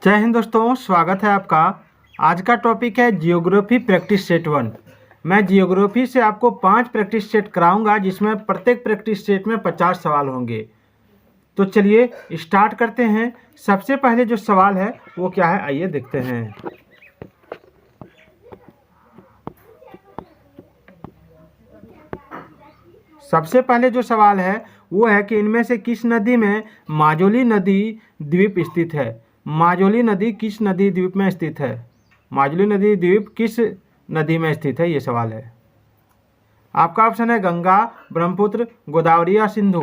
जय हिंद दोस्तों, स्वागत है आपका। आज का टॉपिक है जियोग्राफी प्रैक्टिस सेट 1। मैं जियोग्राफी से आपको 5 प्रैक्टिस सेट कराऊंगा, जिसमें प्रत्येक प्रैक्टिस सेट में 50 सवाल होंगे। तो चलिए स्टार्ट करते हैं। सबसे पहले जो सवाल है वो क्या है, आइए देखते हैं। सबसे पहले जो सवाल है वो है कि इनमें से किस नदी में माजुली नदी द्वीप स्थित है। माजुली नदी किस नदी द्वीप में स्थित है? माजुली नदी द्वीप किस नदी में स्थित है, ये सवाल है। आपका ऑप्शन है गंगा, ब्रह्मपुत्र, गोदावरी या सिंधु।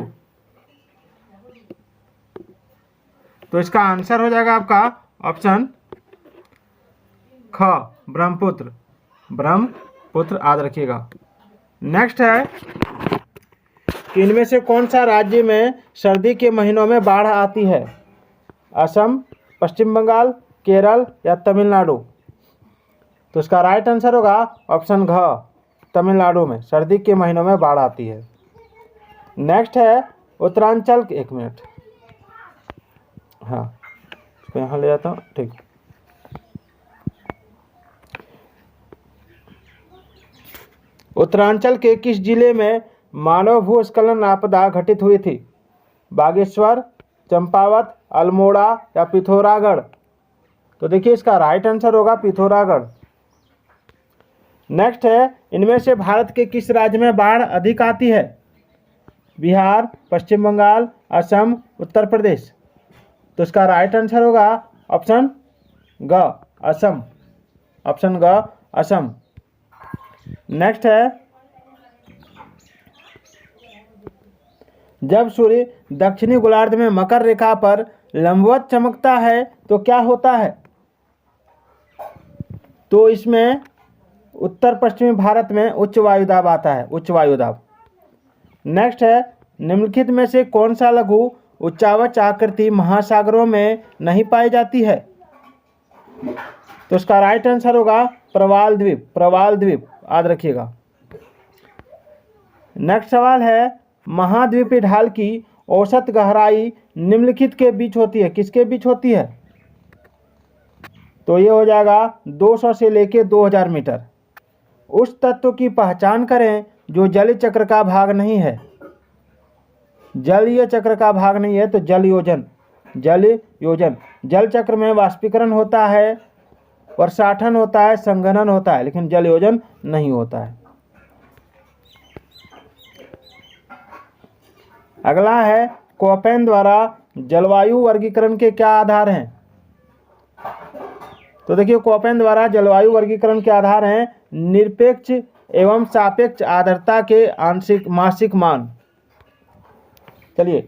तो इसका आंसर हो जाएगा आपका ऑप्शन ख, ब्रह्मपुत्र। ब्रह्मपुत्र याद रखिएगा। नेक्स्ट है कि इनमें से कौन सा राज्य में सर्दी के महीनों में बाढ़ आती है? असम, पश्चिम बंगाल, केरल या तमिलनाडु। तो इसका राइट आंसर होगा ऑप्शन घ, तमिलनाडु में सर्दी के महीनों में बाढ़ आती है। नेक्स्ट है उत्तरांचल। एक मिनट, हाँ इसको यहाँ ले जाता हूँ, ठीक। उत्तरांचल के किस जिले में मानव भूस्खलन आपदा घटित हुई थी? बागेश्वर, चंपावत, अल्मोड़ा या पिथौरागढ़। तो देखिए इसका राइट आंसर होगा पिथौरागढ़। नेक्स्ट है इनमें से भारत के किस राज्य में बाढ़ अधिक आती है? बिहार, पश्चिम बंगाल, असम, उत्तर प्रदेश। तो इसका राइट आंसर होगा ऑप्शन ग, असम। ऑप्शन ग, असम। नेक्स्ट है जब सूर्य दक्षिणी गोलार्ध में मकर रेखा पर लंबवत चमकता है तो क्या होता है? तो इसमें उत्तर पश्चिमी भारत में उच्च वायुदाब आता है, उच्च वायुदाब। नेक्स्ट है निम्नलिखित में से कौन सा लघु उच्चावच आकृति महासागरों में नहीं पाई जाती है? तो इसका राइट आंसर होगा प्रवाल द्वीप। प्रवाल द्वीप याद रखिएगा। नेक्स्ट सवाल है महाद्वीपीय ढाल की औसत गहराई निम्नलिखित के बीच होती है, किसके बीच होती है? तो ये हो जाएगा 200 से लेके 2000 मीटर। उस तत्व की पहचान करें जो जल चक्र का भाग नहीं है। जलीय चक्र का भाग नहीं है तो जल योजन। जल योजन, जल चक्र में वाष्पीकरण होता है, वर्षाठन होता है, संघनन होता है, लेकिन जल योजन नहीं होता है। अगला है कोपेन द्वारा जलवायु वर्गीकरण के क्या आधार हैं? तो देखिए कोपेन द्वारा जलवायु वर्गीकरण के आधार हैं निरपेक्ष एवं सापेक्ष आर्द्रता के आंशिक मासिक मान। चलिए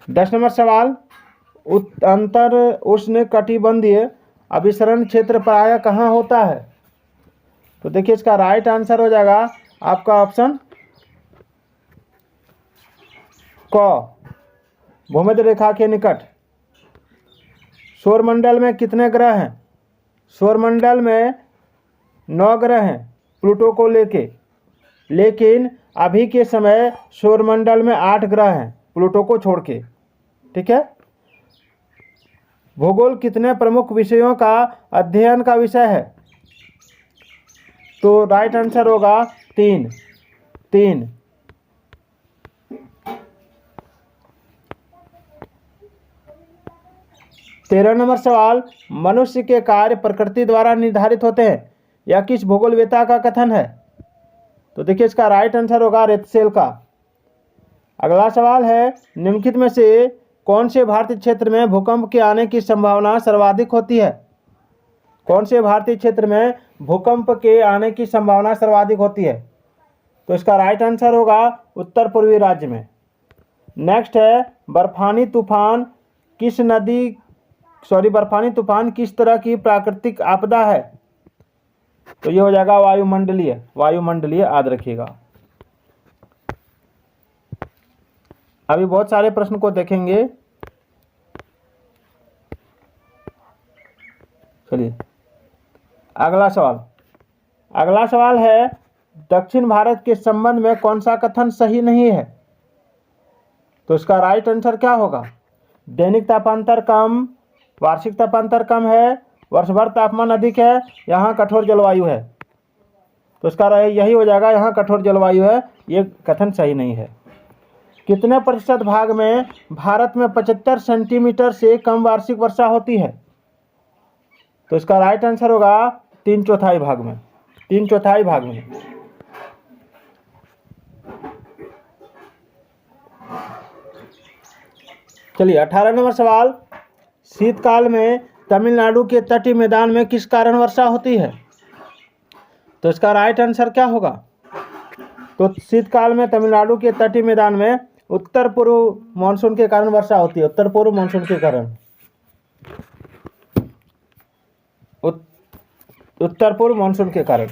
10 नंबर सवाल, अंतर उष्ण कटिबंधीय अभिसरण क्षेत्र प्रायः कहाँ होता है? तो देखिए इसका राइट आंसर हो जाएगा आपका ऑप्शन क, भूमध्य रेखा के निकट। सौरमंडल में कितने ग्रह हैं? सौरमंडल में 9 ग्रह हैं प्लूटो को लेके, लेकिन अभी के समय सौरमंडल में 8 ग्रह हैं प्लूटो को छोड़ के, ठीक है। भूगोल कितने प्रमुख विषयों का अध्ययन का विषय है? तो राइट आंसर होगा 3। 13 नंबर सवाल, मनुष्य के कार्य प्रकृति द्वारा निर्धारित होते हैं, यह किस भूगोलवेत्ता का कथन है? तो देखिए इसका राइट आंसर होगा रेतसेल का। अगला सवाल है निम्नलिखित में से कौन से भारतीय क्षेत्र में भूकंप के आने की संभावना सर्वाधिक होती है? कौन से भारतीय क्षेत्र में भूकंप के आने की संभावना सर्वाधिक होती है? तो इसका राइट आंसर होगा उत्तर पूर्वी राज्य में। नेक्स्ट है बर्फानी तूफान किस तरह की प्राकृतिक आपदा है? तो ये हो जाएगा वायुमंडलीय याद रखिएगा। अभी बहुत सारे प्रश्न को देखेंगे। चलिए अगला सवाल है दक्षिण भारत के संबंध में कौन सा कथन सही नहीं है? तो इसका राइट आंसर क्या होगा? दैनिक तापांतर कम, वार्षिक तापांतर कम है, वर्ष भर तापमान अधिक है, यहाँ कठोर जलवायु है। तो इसका यही हो जाएगा, यहाँ कठोर जलवायु है। ये कथन सही नहीं है। कितने प्रतिशत भाग में भारत में 75 सेंटीमीटर से कम वार्षिक वर्षा होती है? तो इसका राइट आंसर होगा 3/4 भाग में, 3/4 भाग में। चलिए 18 नंबर सवाल, शीतकाल में तमिलनाडु के तटीय मैदान में किस कारण वर्षा होती है? तो इसका राइट आंसर क्या होगा? तो शीतकाल में तमिलनाडु के तटीय मैदान में उत्तर पूर्व मानसून के कारण वर्षा होती है, उत्तर पूर्व मानसून के कारण, उत्तर पूर्व मानसून के कारण।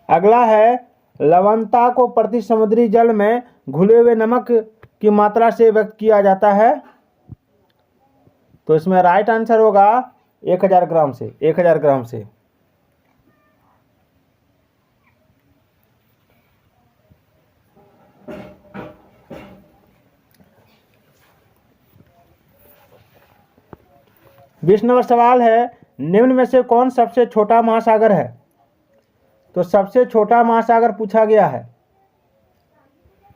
अगला है, लवणता को प्रति समुद्री जल में घुले हुए नमक की मात्रा से व्यक्त किया जाता है। तो इसमें राइट आंसर होगा 1000 ग्राम से, 1000 ग्राम से। बीस नंबर सवाल है, निम्न में से कौन सबसे छोटा महासागर है? तो सबसे छोटा महासागर पूछा गया है।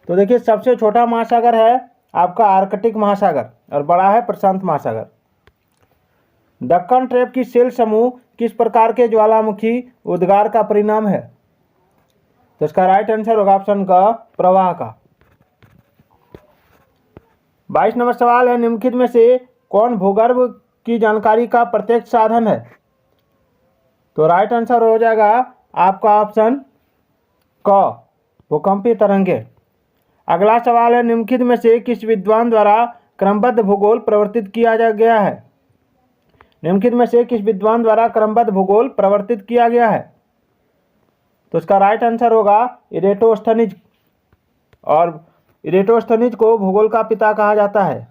तो देखिए, सबसे छोटा महासागर है आपका आर्कटिक महासागर और बड़ा है प्रशांत महासागर। दक्कन ट्रेप की सेल समूह किस प्रकार के ज्वालामुखी उद्गार का परिणाम है? तो इसका राइट आंसर होगा ऑप्शन का, प्रवाह का। 22 नंबर सवाल है, निम्नलिखित में से कौन भूगर्भ की जानकारी का प्रत्यक्ष साधन है? तो राइट आंसर हो जाएगा आपका ऑप्शन क, भूकंपीय तरंगे। अगला सवाल है, निम्नलिखित में से किस विद्वान द्वारा क्रमबद्ध भूगोल प्रवर्तित किया गया है? निम्नलिखित में से किस विद्वान द्वारा क्रमबद्ध भूगोल प्रवर्तित किया गया है? तो इसका राइट आंसर होगा इरेटोस्थनीज, और इरेटोस्थनीज को भूगोल का पिता कहा जाता है।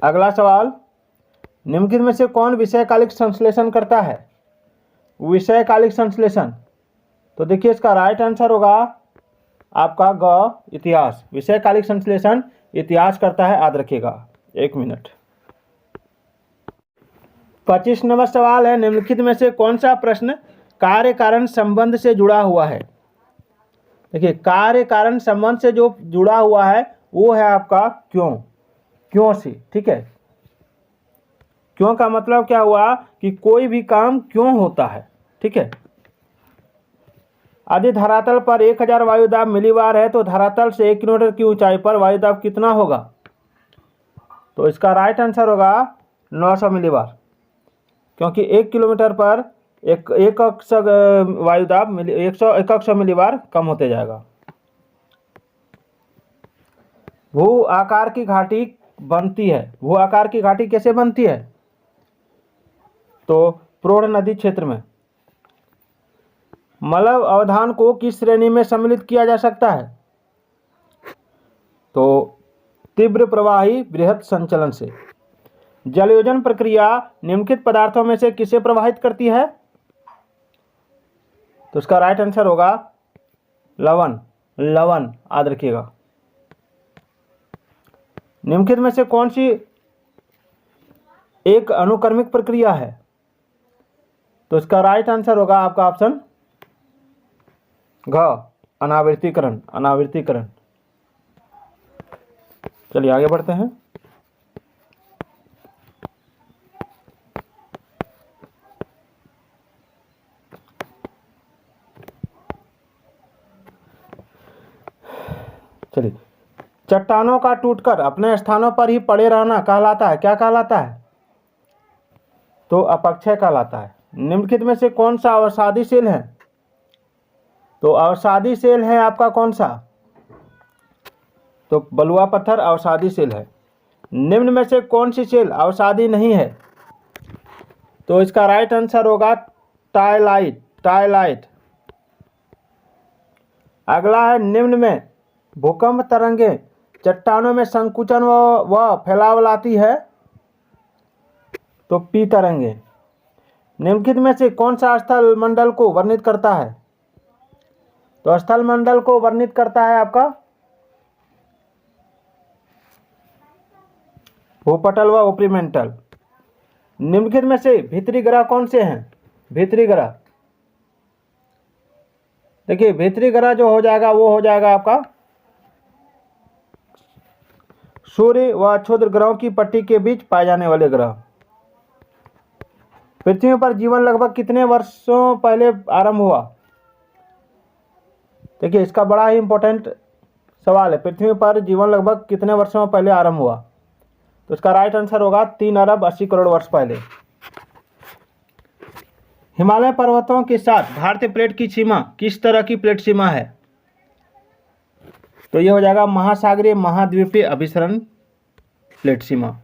अगला सवाल, निम्नलिखित में से कौन विषयकालिक संश्लेषण करता है? विषयकालिक संश्लेषण। तो देखिए, इसका राइट आंसर होगा आपका ग, इतिहास। विषयकालिक संश्लेषण इतिहास करता है, याद रखिएगा। 1 मिनट। 25 नंबर सवाल है, निम्नलिखित में से कौन सा प्रश्न कार्य कारण संबंध से जुड़ा हुआ है? देखिए, कार्य कारण संबंध से जो जुड़ा हुआ है वो है आपका क्यों, क्यों से। ठीक है, क्यों का मतलब क्या हुआ कि कोई भी काम क्यों होता है। ठीक है, यदि धरातल पर 1000 वायुदाब मिलीबार है तो धरातल से 1 किलोमीटर की ऊंचाई पर वायुदाब कितना होगा? तो इसका राइट आंसर होगा 900 मिलीबार, क्योंकि 1 किलोमीटर पर एक वायुदाब 100 मिलीबार कम होते जाएगा। भू आकार की घाटी बनती है, भू आकार की घाटी कैसे बनती है? तो प्रोढ़ नदी क्षेत्र में। मलय अवधान को किस श्रेणी में सम्मिलित किया जा सकता है? तो तीव्र प्रवाही बृहत संचलन से। जलयोजन प्रक्रिया निम्नलिखित पदार्थों में से किसे प्रवाहित करती है? तो इसका राइट आंसर होगा लवण, लवण, याद रखिएगा। निम्नलिखित में से कौन सी एक अनुक्रमिक प्रक्रिया है? तो इसका राइट आंसर होगा आपका ऑप्शन घ, अनावृतीकरण, अनावृतीकरण। चलिए आगे बढ़ते हैं। चलिए, चट्टानों का टूटकर अपने स्थानों पर ही पड़े रहना कहलाता है, क्या कहलाता है? तो अपक्षय कहलाता है। निम्नलिखित में से कौन सा अवसादी सेल है? तो अवसादी सेल है आपका कौन सा? तो बलुआ पत्थर अवसादी सेल है। निम्न में से कौन सी सेल अवसादी नहीं है? तो इसका राइट आंसर होगा टाइलाइट, टाइलाइट। अगला है, निम्न में भूकंप तरंगे चट्टानों में संकुचन व फैलाव लाती है, तो पी तरंगे। निम्नलिखित में से कौन सा स्थल मंडल को वर्णित करता है? तो स्थल मंडल को वर्णित करता है आपका भूपटल व उपरिमंडल। निम्नलिखित में से भीतरी ग्रह कौन से हैं? भीतरी ग्रह, देखिए भीतरी ग्रह जो हो जाएगा वो हो जाएगा आपका सूर्य व क्षुद्र ग्रहों की पट्टी के बीच पाए जाने वाले ग्रह। पृथ्वी पर जीवन लगभग कितने वर्षों पहले आरंभ हुआ? देखिए इसका बड़ा ही इंपॉर्टेंट सवाल है, पृथ्वी पर जीवन लगभग कितने वर्षों पहले आरंभ हुआ? तो इसका राइट आंसर होगा 3 अरब 80 करोड़ वर्ष पहले। हिमालय पर्वतों के साथ भारतीय प्लेट की सीमा किस तरह की प्लेट सीमा है? तो यह हो जाएगा महासागरीय महाद्वीपीय अभिसरण प्लेट सीमा।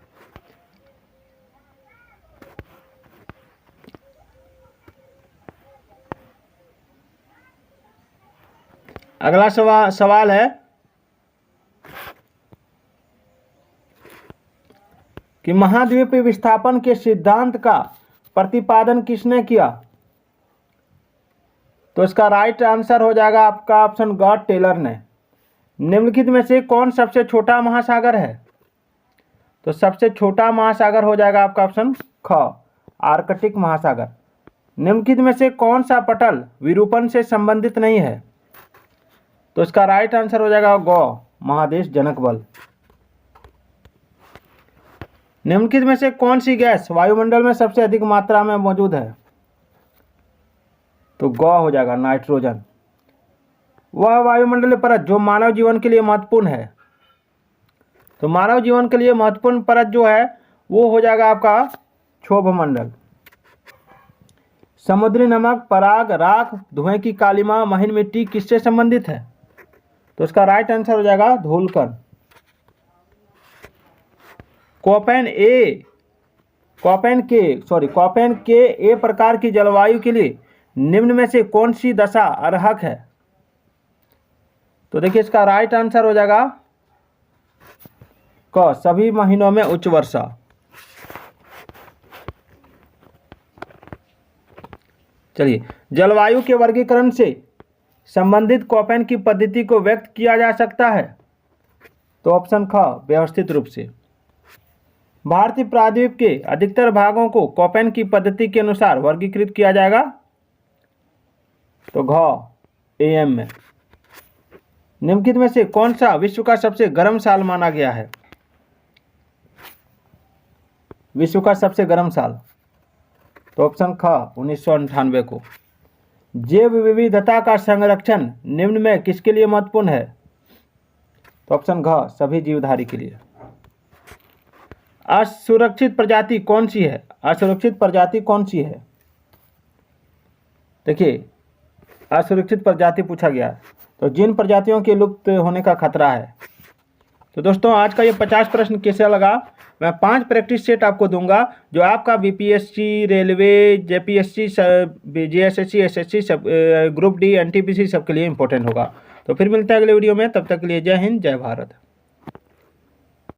अगला सवाल है कि महाद्वीपीय विस्थापन के सिद्धांत का प्रतिपादन किसने किया? तो इसका राइट आंसर हो जाएगा आपका ऑप्शन ग टेलर ने। निम्नलिखित में से कौन सबसे छोटा महासागर है? तो सबसे छोटा महासागर हो जाएगा आपका ऑप्शन ख आर्कटिक महासागर। निम्नलिखित में से कौन सा पटल विरूपण से संबंधित नहीं है? तो इसका राइट आंसर हो जाएगा ग महादेश जनक बल। निम्नलिखित में से कौन सी गैस वायुमंडल में सबसे अधिक मात्रा में मौजूद है? तो ग हो जाएगा नाइट्रोजन। वह वायुमंडलीय परत जो मानव जीवन के लिए महत्वपूर्ण है। तो मानव जीवन के लिए महत्वपूर्ण परत जो है वो हो जाएगा आपका क्षोभ मंडल। समुद्री नमक, पराग, राख, धुएं की कालिमा, महीन मिट्टी किससे संबंधित है? तो इसका राइट आंसर हो जाएगा धूलकण। कोपेन के ए प्रकार की जलवायु के लिए निम्न में से कौन सी दशा अर्हक है? तो देखिए इसका राइट आंसर हो जाएगा क सभी महीनों में उच्च वर्षा। चलिए, जलवायु के वर्गीकरण से संबंधित कोपेन की पद्धति को व्यक्त किया जा सकता है? तो ऑप्शन ख व्यवस्थित रूप से। भारतीय प्रायद्वीप के अधिकतर भागों को कोपेन की पद्धति के अनुसार वर्गीकृत किया जाएगा? तो घ एएम में। निम्नलिखित में से कौन सा विश्व का सबसे गर्म साल माना गया है? विश्व का सबसे गर्म साल, तो ऑप्शन ख 1998 को। जैव विविधता का संरक्षण निम्न में किसके लिए महत्वपूर्ण है? तो ऑप्शन घ सभी जीवधारी के लिए। असुरक्षित प्रजाति कौन सी है? असुरक्षित प्रजाति कौन सी है? देखिए असुरक्षित प्रजाति पूछा गया, तो जिन प्रजातियों के लुप्त होने का खतरा है। तो दोस्तों आज का ये 50 प्रश्न कैसा लगा? मैं 5 प्रैक्टिस सेट आपको दूंगा जो आपका BPSC, railway, JPSC, JSSC, SSC सब, ग्रुप डी, एनटीपीसी सबके लिए इंपॉर्टेंट होगा। तो फिर मिलते हैं अगले वीडियो में, तब तक के लिए जय हिंद, जय भारत।